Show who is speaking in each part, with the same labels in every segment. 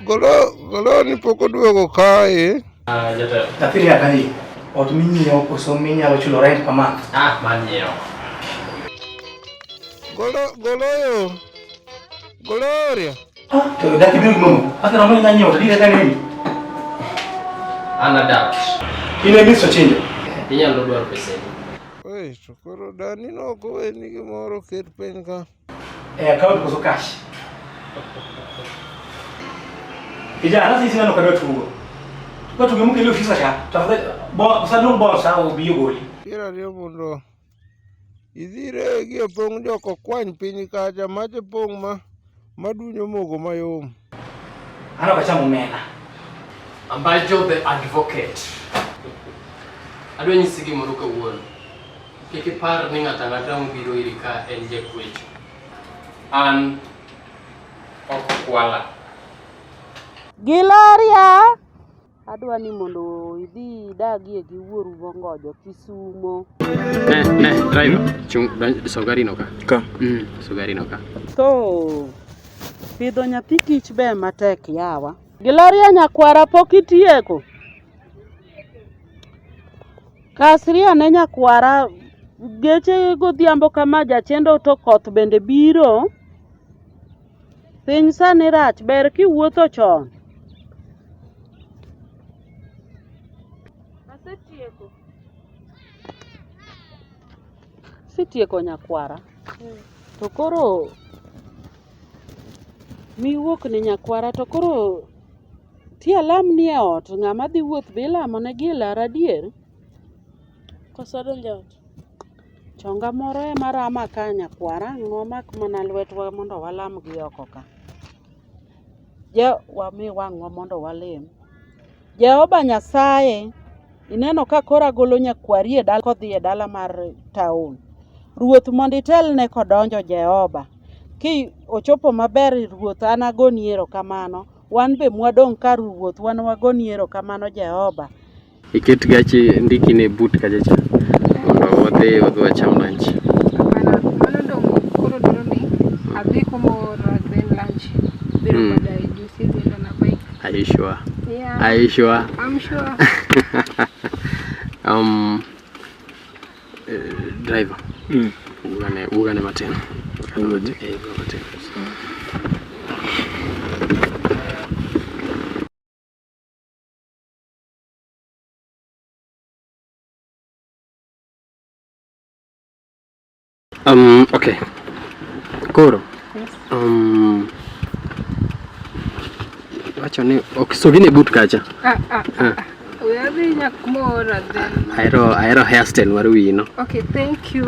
Speaker 1: Golo ni poko duogo kae.
Speaker 2: Jatelo. Tafiri hata hii. Ot minyiewo koso minyalo chulo rent per month.
Speaker 3: Manyiewo.
Speaker 1: Gloria.
Speaker 2: To daki biro gimomo. Aka ramani nganyiewo to dire tani nini?
Speaker 3: Adapt.
Speaker 2: Ine miso chinjo.
Speaker 3: Inyalo dwaro pesa.
Speaker 1: Oi, to koro dani no ko eni gimoro ket piny ka.
Speaker 2: Account koso cash. Kijana sisi nano kadwa tugo. Kwa tugo mke ile ofisa cha. Tafadhali sadong boss au biyo goli.
Speaker 1: Kira rio mondo idhire gi pong joko kwany piny kacha mache pong madunyo mogo mayom.
Speaker 2: Ana kachamo mena.
Speaker 3: Ambajo the advocate. Adwa nyisi gimoro kawuono. Kik ipar ni ng'ato ang'ata mobiro iri ka en jakwecho. An ok kwala.
Speaker 4: Gloria, adwa ni mondo idhi dagie gi wuoru Bongojo Kisumo.
Speaker 3: Driver, sogari no ka.
Speaker 2: Ka.
Speaker 3: Sogari no ka.
Speaker 4: To pidho nyathi kich be matek yawa. Gloria nyakwara pok itieko. Kasria ne nyakwara geche godhiambo kama jachendo to koth bende biro. Piny sani rach, ber kiwuotho chon. Sitieko nyakwara. To koro miwuok ni nyakwara to koro ti alam ni e ot ng'ama dhi wuoth bilamo ne gi lar adier. Koso donjo ot. Chonga moro e marama ka nyakwara ngomak mana lwetwa mondo walam gi oko ka. Wami wang'wa mondo walim. Jehova Nyasaye, ineno ka kora golo nyakwari e dala kodhi e dala mar taon. Ruoth mondo itelne kodonjo Jehova. Ki ochopo maber ruoth an agoni erokamano. Wan be mwadong' kar ruoth wan wagoni erokamano Jehova.
Speaker 3: Iket gachi ndiki ne but kacha cha. Mondo wadhi wacham lunch.
Speaker 5: Mano dong' koro doro ni adhi komo then lunch. Biro baadaye juice ndio na bike.
Speaker 3: Are you sure?
Speaker 5: Yeah.
Speaker 3: Are you sure?
Speaker 5: I'm sure.
Speaker 3: Driver. Ugane matena. Okay. Koro.
Speaker 5: Yes.
Speaker 3: Wacho ni okisogine but kacha.
Speaker 5: We are being a more than
Speaker 3: Aero hairstyle mar wino.
Speaker 5: Okay, thank you.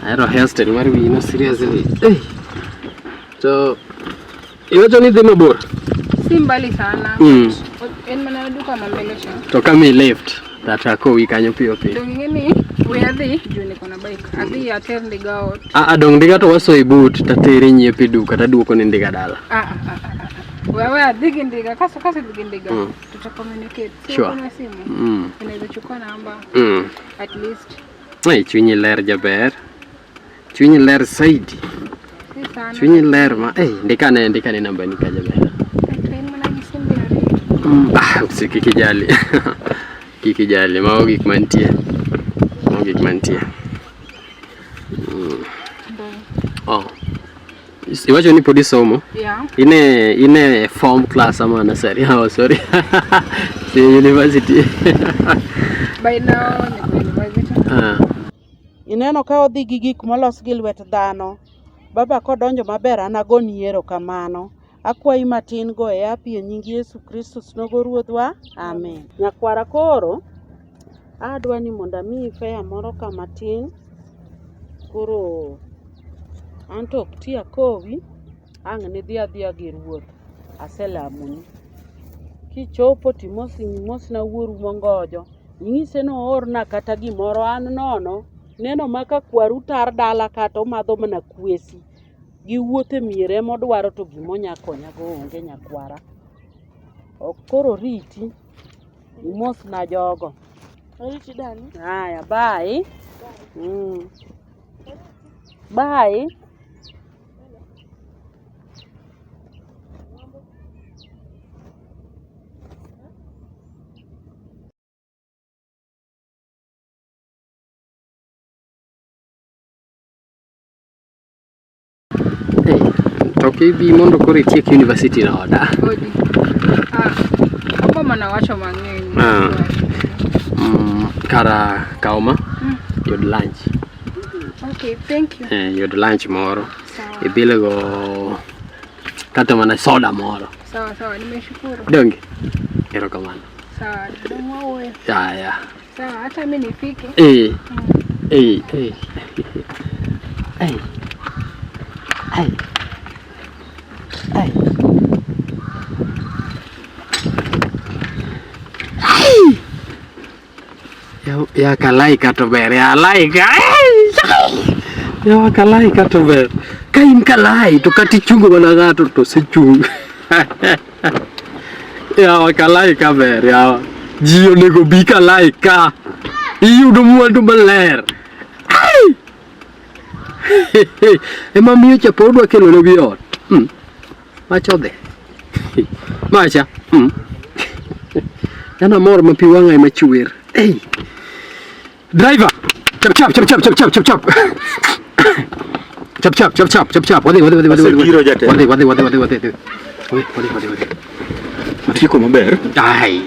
Speaker 3: Aero hairstyle mar wino seriously. So iwacho ni dhi mabor.
Speaker 5: Simbali sana. En mana duka mambelesha.
Speaker 3: To kama left tata ko wi kanyo piyo piyo.
Speaker 5: To ngeni we adhi juni kona bike. Adhi ater ndiga ot.
Speaker 3: Dong ndiga to waso ibut tateri nyiepi duka taduoko ni ndiga dala.
Speaker 5: Wewe adhi gindiga kaso gindiga. Tuta communicate.
Speaker 3: Sure.
Speaker 5: Inaweza chukua namba. At least.
Speaker 3: Chunyi ler jaber. Chunyi ler saidi. Chunyi ler ma ndikane namba ni ka jaber. Kikijali. Kikijali mao gik mantie. Iwacho ni podi somo.
Speaker 5: Yeah.
Speaker 3: Ine form class ama nasari. Sorry. The university.
Speaker 5: By now ni university.
Speaker 4: Ineno ka odhi gi gik molos gi lwet dhano. Baba kodonjo maber an agoni erokamano. Akwayi matin go e api e nying Yesu Kristus nogo ruodhwa. Amen. Nyakwara koro adwa ni mondo mi fare moro kama tin. Koro anto ok ti akowi ang' ni dhi adhiya gi ruoth. Aselamoni. Kichopo timos na wuoru Bongojo. Nyise no orna kata gimoro an nono. Neno maka kwaru tar dala kata omadho mana kwesi. Gi wuothe miere modwaro to gimonya konya go onge nyakwara. Koro riti. Mos na jogo.
Speaker 5: Riti dani.
Speaker 4: Haya, bye. Bye.
Speaker 3: Okay, bi mondo kore tiek university na oda.
Speaker 5: Odi. Apa mana wacho mang'eny.
Speaker 3: Kara kaoma. Yod lunch.
Speaker 5: Okay, thank you.
Speaker 3: Yod lunch moro.
Speaker 5: Sawa.
Speaker 3: Ibilego kata mana soda moro.
Speaker 5: Sawa, nimeshukuru.
Speaker 3: Donge. Erokamano.
Speaker 5: Sawa, ndio wewe.
Speaker 3: Ya.
Speaker 5: Sawa, hata mimi nifike.
Speaker 3: Hey. Ya kalai katober, ya laika. Ya kalai katober. Kain kalai to kati chungo bana gato to sechung. Ya kalai kaber ya. Jio nego bi kalai ka. Iyudo mwandu maler. Ema miyo cha podwa kelo no gi ot. Machodhe. Macha. Yana mor ma pi wanga ema chwer. Driver. Chap. Chap. Wadi.
Speaker 2: Tiko maber.
Speaker 3: Ai.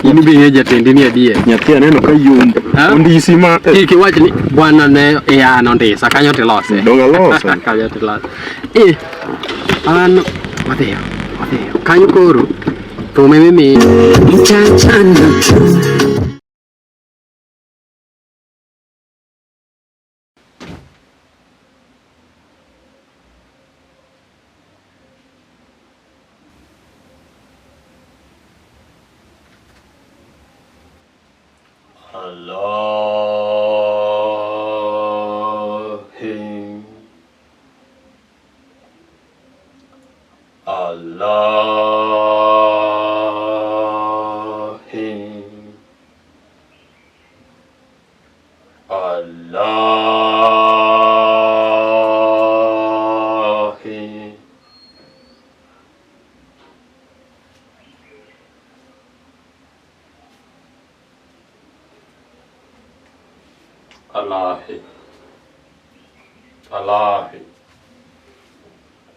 Speaker 3: Ini bi jatendi ni adie.
Speaker 2: Nyathi aneno ka yum. Ondisi ma
Speaker 3: Iki wach ni bwana ne ya nondisa kanyo tilose.
Speaker 2: donga loso.
Speaker 3: Kanyo tilose. An wadi. Kanyo koro. To mimi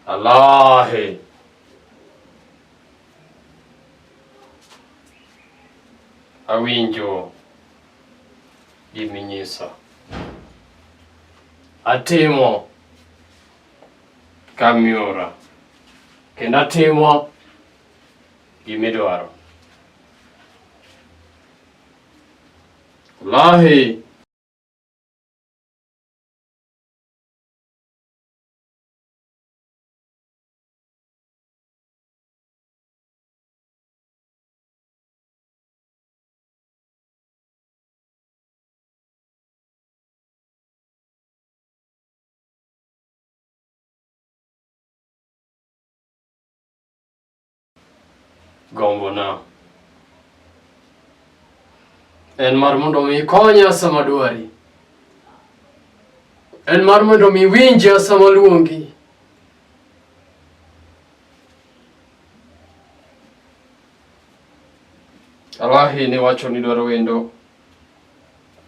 Speaker 3: ALAAAHI awinjo giminyisa atimo kamiora kendo atimo gimidwaro. ALAAAHI gombona en mar mondo mi konya sama dwari, en mar mondo mi winja sama luongi. ALAAAHI ni wacho ni dwaro wendo,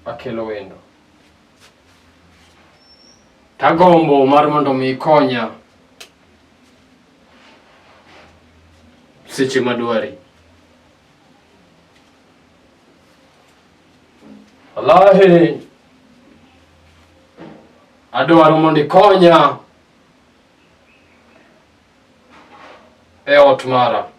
Speaker 3: akelo wendo. Tagombo mar mondo mi konya seche madwari. ALAAAHI adwaro mondo ikonya e ot mara.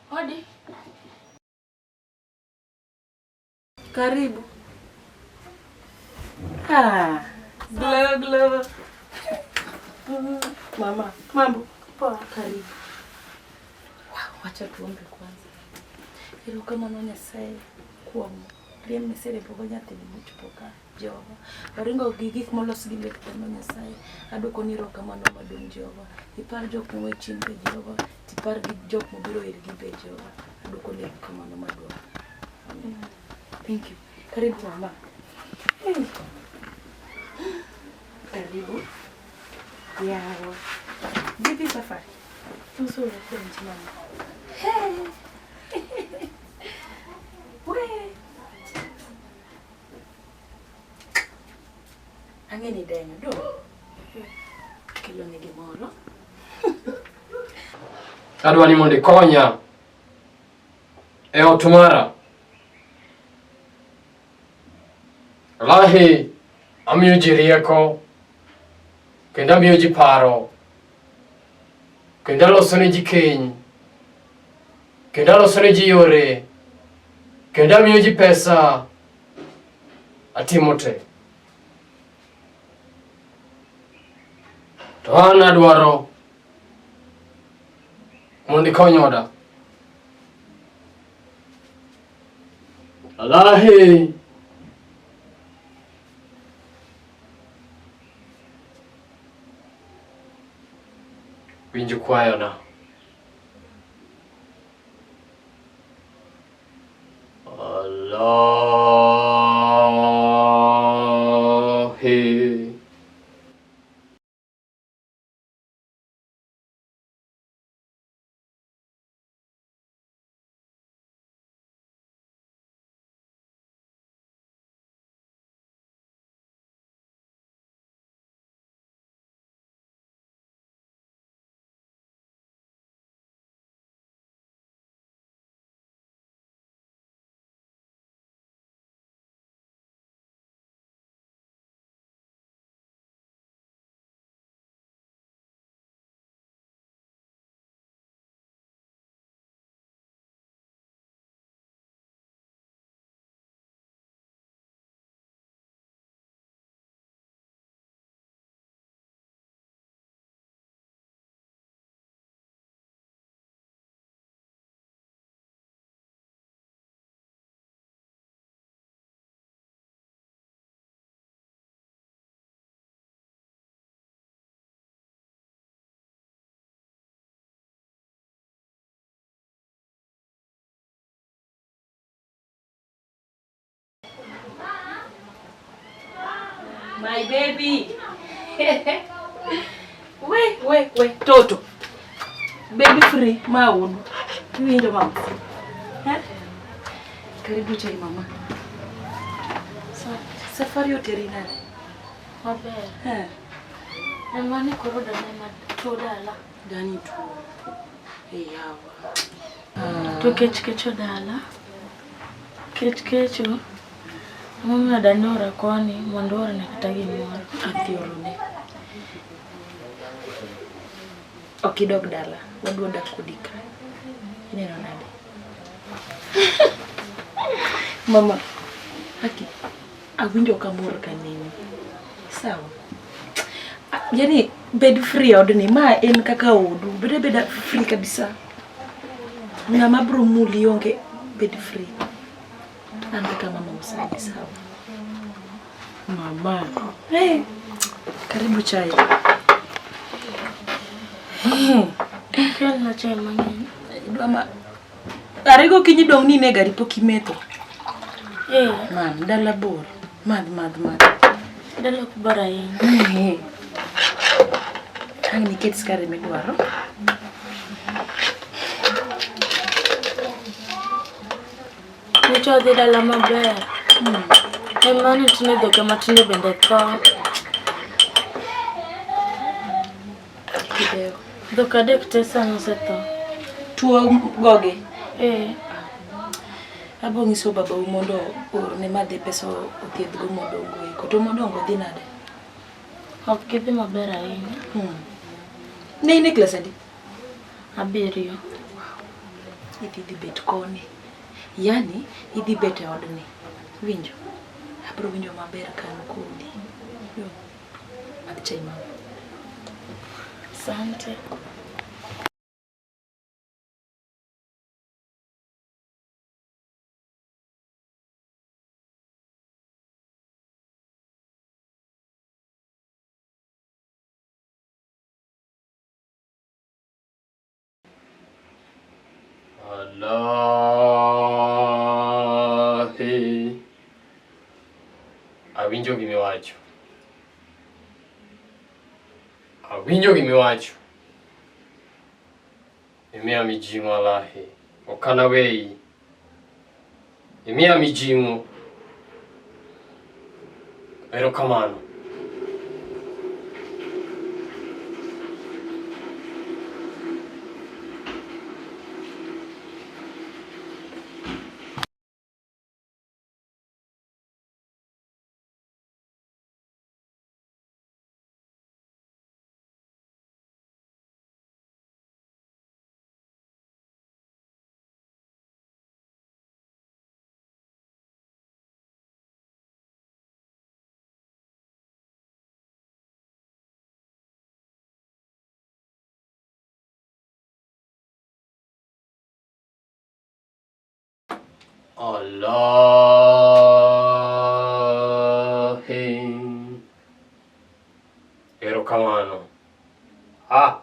Speaker 6: Hodi. Karibu. Glow, glow. Mama, mambo.
Speaker 7: Poa, karibu. Wacha tuombe kwanza. Ero kama no Nyasaye kuomo. Riem mesere pogo nyathi much poka Jehova. Oringo gik molos gi lek no Nyasaye. Adoko ni ro kama no madong Jehova. Ipar jok mo chin be Jehova. Tipar gi jok mo biro ir gi be Jehova. Adoko lek kama no madong. Amen. Thank you. Karibu mama. Karibu. Yawa. Vipi safari? Nzuri kwa mama. Hey. Wee. Angeni denyo do. Kilo ni gimoro.
Speaker 3: Adwa ni mondo konya e ot mara. ALAAAHI amiyo ji rieko, kendo amiyo ji paro, kendo aloso ne ji keny, kendo aloso ne ji yore, kendo amiyo ji pesa, atimo te. To an adwaro mondo ikony oda. ALAAAHI winjo kwayona. ALAAAHI
Speaker 7: My baby. Wait, Toto. Baby free, maud. Winjo mama. Karibu chai mama. Safari oteri nani?
Speaker 6: Maber. Namani koro dana to dala.
Speaker 7: Dani tu. Yawa.
Speaker 6: To kecho dala. Kecho. Mama danora koni mondora na kitagi moro.
Speaker 7: Athiolone. Okidog dala. Wadwa dak kudika. Ineno nade? Mama. Haki. Awinjo kamor kanini. Sawa. Yani bed free odni ma en kaka odu. Beda free kabisa. Ngama bro muli yonge bed free. Anda kama mama usadi sawa. Mama. Hey. Karibu chai.
Speaker 6: Kaya na chai mangeni.
Speaker 7: Mama. Arego kinyi dong ni nega ripo kimeto. Man, dala bor. Mad.
Speaker 6: Dala kubara yin.
Speaker 7: Ang ni kids kare medwaro.
Speaker 6: Nicho di dala maber. Emani tine doke matine bende to.
Speaker 7: Kideo.
Speaker 6: Doka dek tesa nseto.
Speaker 7: Tuo goge. Abo ngiso baba umondo orne madhe pesa othiedh go modongo iko. To modongo dhi nade?
Speaker 6: Ok gidhi maber ahinya.
Speaker 7: Ne class adi?
Speaker 6: 7.
Speaker 7: Idhi bet koni. Yani idhi bet e odni. Winjo. Abro winjo maber kan kodi. Madh chai mama. Asante.
Speaker 3: ALAAAHI. Awinjo gimiwacho. Awinjo gimiwacho. Imiya mijing'o ALAAAHI. Okana weyi. Imiya mijing'o. Erokamano. ALAAAHI. Erokamano. Ah.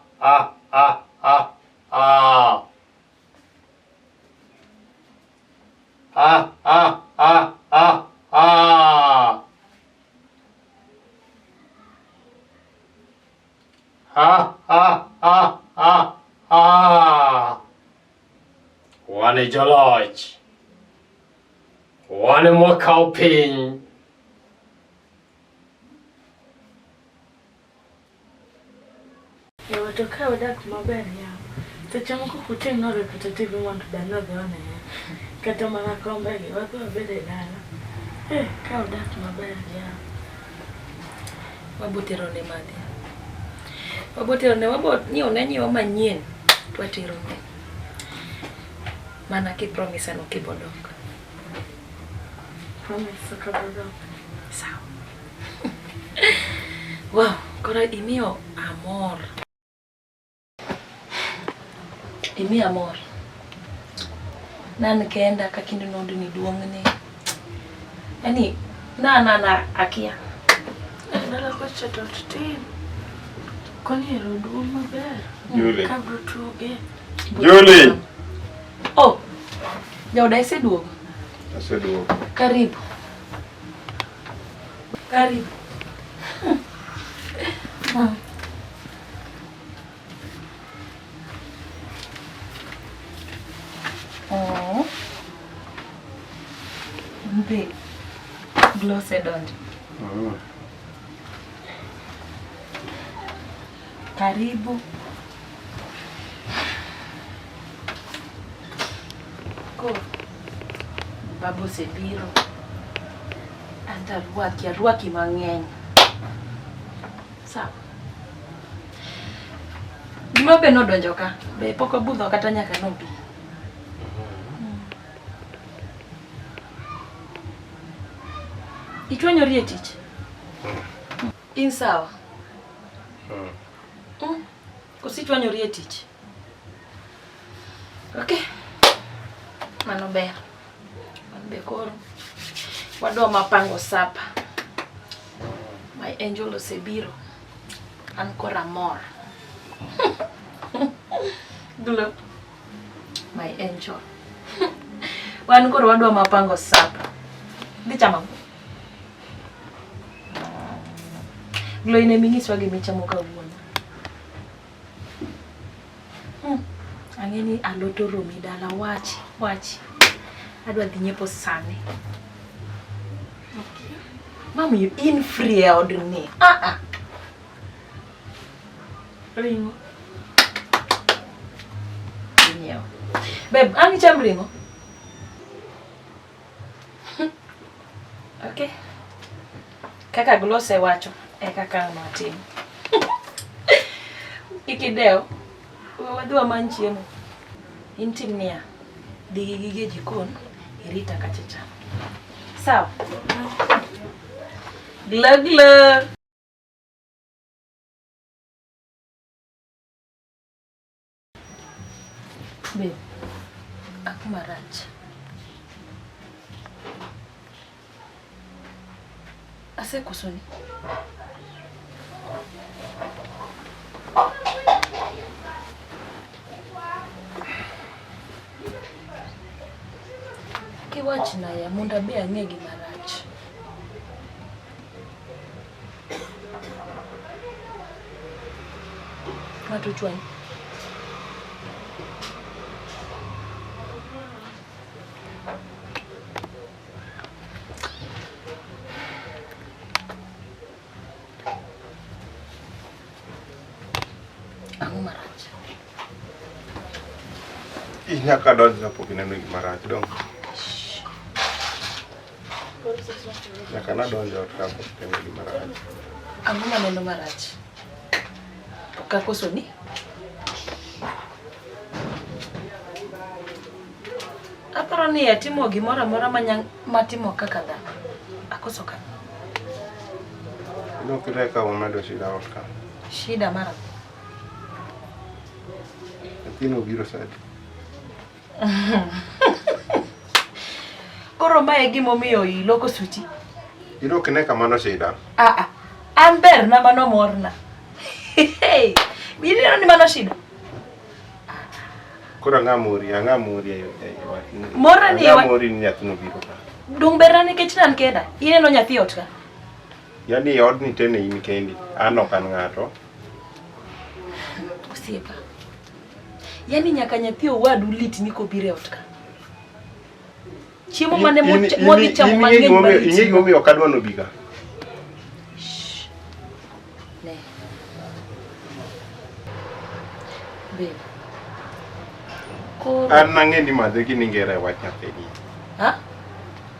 Speaker 3: Wane joloch. Wane mwakao piny.
Speaker 7: To ka wadak maber ya. Seche moko kuting nore kata TV mondo dano dhi one. Kata mana kombe gi wadhi wabede dala. Ka wadak maber ya. Wabotero ne madhi. Wabotero ne nyiewo manyien. Twatero ne. Mana ki promise no kibodok. Promise kabodok. Sawa. Wow, kora imiyo amor. Imi amor. Nan kenda ka kinde nondo ni duong'ne. Ani na akia. Dala ko chato tin. Koni ero duong' maber.
Speaker 1: Julie.
Speaker 7: Kabro tuge.
Speaker 1: Julie.
Speaker 7: Oh. Jauda iseduogo.
Speaker 1: Aseduogo.
Speaker 7: Karibu. Oh. Mbe. Glose donjo. Karibu. Ko. Babu sebiro. Anta ruaki mang'eny. Sawa. Gima be nodonjo ka. Be pok obudho kata nyaka nobi. Ichwanyori e tich. In sawa. Kosichwanyori e tich. Okay. Mano ber. Be koro. Wadwa mapango sapa. My angel osebiro. An kora mor. Glo. My angel. Wan koro wadwa mapango sapa. Dhi chama. Glo ine miniswa gi michamo kawuono. Ang'eni aloto romi dala wachi. Adwa dhi nyiepo sani. Okay. Mami in free e odni. Ringo. Nyiewo. Babe, ang icham ringo? Okay. Kaka glose wacho, kaka matin. Ikideo, wadwa manyo chiemo. Intim niya, dhi gi gige jikon, irita kachacha. Sawa? Gla. Babe, aku marach. Ase kusoni. Kiwach na ya munda be ang'e gi marach. Ng'ato chwany. Ang'o marach?
Speaker 1: Inyaka donjo kapok ineno gima rach dong. Nyaka nadonjo ot kapok ineno gima rach.
Speaker 7: Ang'o maneno marach? Kakoso ni? Aparo ni atimo gimoro amora matimo kaka dhano. Akoso ka.
Speaker 1: Nokireka umedo shida ot ka.
Speaker 7: Shida mara.
Speaker 1: Nyathino biro sadi.
Speaker 7: Koro mae gimomiyo iloko suti.
Speaker 1: Ilok ne kamano shida.
Speaker 7: An ber na mano morna. Bineno ni mano shida.
Speaker 1: Koro ang'amori
Speaker 7: Mora ni
Speaker 1: ang'amori ni nyathino biro ka.
Speaker 7: Dung berna nikech nan kenda. Ineno nyathi ot ka.
Speaker 1: Yani od ni tene in kendi. An ok an ng'ato.
Speaker 7: Osiepa. Yani nyaka nyathi owadu lit ni kobire ot ka. Chiemo mane modhi chamo mang'eny bari.
Speaker 1: Ing'e gimomiyo ok adwa nobiga.
Speaker 7: Ne. Babe.
Speaker 1: An nang'e ni madhe gi ningera e wach nyathini.
Speaker 7: Ha?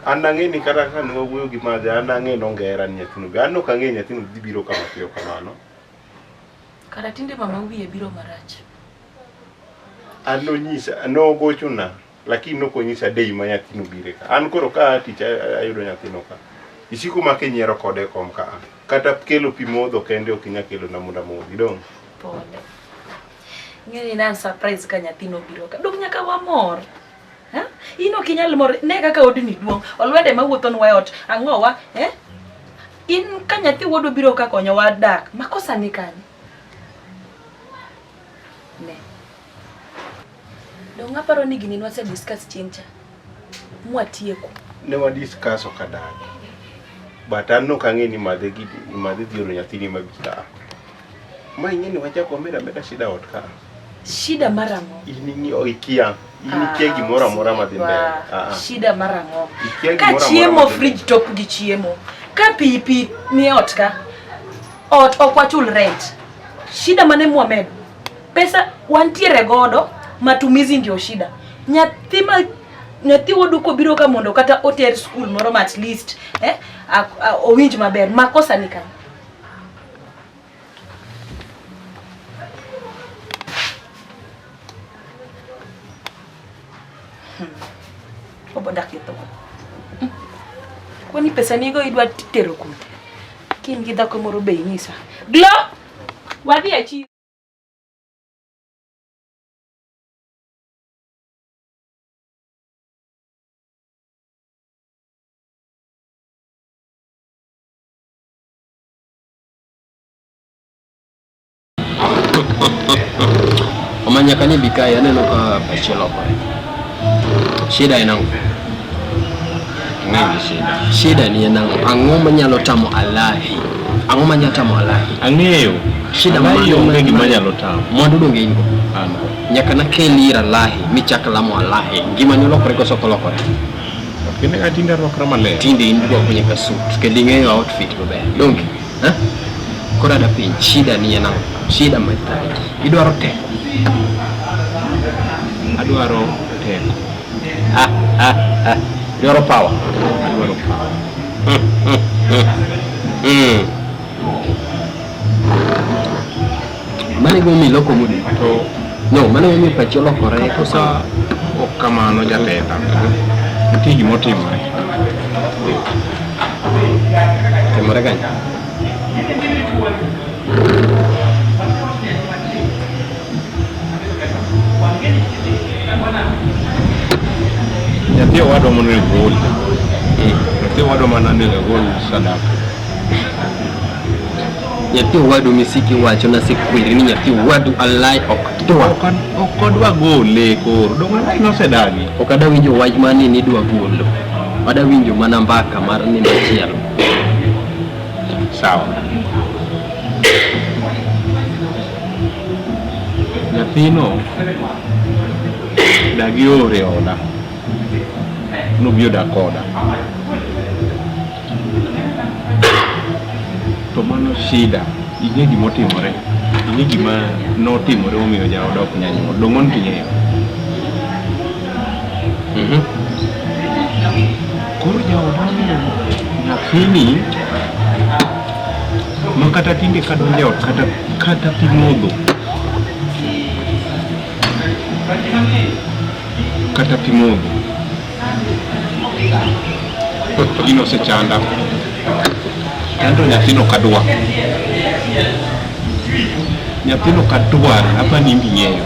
Speaker 1: An nang'e ni kata ka nwawuoyo gi madhe, an nang'e nongera ni nyathino. An nok ang'e nyathino dhi biro kama piyo kamano.
Speaker 7: Kara tinde mama wiye biro marach.
Speaker 1: An nonyisa, nogochona, lakini nokonyisa dei ma nyathino bire ka. An koro ka tich ayudo nyathino ka. Isiko make nyiero kode kom ka. Kata kelo pi modho kende ok inya kelo na munda modhi dong.
Speaker 7: Pole. Ng'eni nan surprise ka nyathino biro ka. Dong nyaka wamor. Ha? Ino kinyal mor ne kaka odni duong. Olwede mawuotho nwa ot. Ang'owa, In ka nyathi wodo biro ka konyowa dak. Makosa ni kani. Ne. Dong aparo ni gini nwase discuss chiengcha. Mwatieko.
Speaker 1: Ne wa discuss okadagi. But an nok ang'e ni madhe dhioro nyathini mabika. Ma ing'e ni wachako meda shida ot ka.
Speaker 7: Shida marang'o?
Speaker 1: Ini oikia. Ini gimoro amora madhi mbele.
Speaker 7: Shida marang'o? Ka chiemo fridge top gi chiemo. Ka pi ni ot ka. Ot ok wachul rent. Shida mane Muhammad? Pesa wantiere godo, matumizi ndio shida. Nyathi woduko biro ka mondo kata oter school moro at least, owinj maber. Makosa ni kani. Obodak ito. Kwani pesa nigo idwa tero kude. Kin gi dhako moro be inyisa. Glo! Wadhi e chiro.
Speaker 3: Omanya kani bikai aneno ka pachelo kwa. Shida ina ngo.
Speaker 1: Nini shida?
Speaker 3: Shida ni ina ngo. Ang'o manyalo tamo ALAAAHI. Ang'o manyalo tamo ALAAAHI.
Speaker 1: Ang'eyo.
Speaker 3: Shida
Speaker 1: mang'o manyalo tamo.
Speaker 3: Mwandu donge ingo.
Speaker 1: Ana.
Speaker 3: Nyaka na keli ira ALAAAHI, michaka lamo ALAAAHI. Ngima nyolo kore koso kolokore.
Speaker 1: Kene ka tinda rokra male.
Speaker 3: Tinde indwa kwenye kasuit. Kedingeyo outfit gobe. Donge. Ha? Kora da pin. Shida ni ina ngo. Shida matai. Idwaro teko.
Speaker 1: Adwaro teko.
Speaker 3: Idwaro power.
Speaker 1: Adwaro power.
Speaker 3: Mane gomi loko mudi.
Speaker 1: To
Speaker 3: no, mane gomi pachi lokore
Speaker 1: kosa okamano jatenda. Tiji motimore.
Speaker 3: Timore gani?
Speaker 1: wadwa mondo gol. Nyathi wadwa mana ne gol sadaka.
Speaker 3: Nyathi wadu misiki wacho na sikwiri ni nyathi wadu alai ok dwa.
Speaker 1: Ok odwa gole koro. Dongo alai nosedagi.
Speaker 3: Ok ada winjo wach mani ni dwa golo. Ada winjo mana mbaka mar ni machielo.
Speaker 1: Sawa. Nyathino dagi ore oda. Nobio da koda. To mano shida. Ing'e gima otimore. Ing'e gima notimore omiyo jaoda ok nyanyuol. Dong'on ting'eyo. Koro jaoda nyathini makata tinde kadonjo ot kata pi modho. Kata pi modho. Gino osechanda. Kendo nyathino kadwa. Nyathino kadwa apa ni ng'eyo.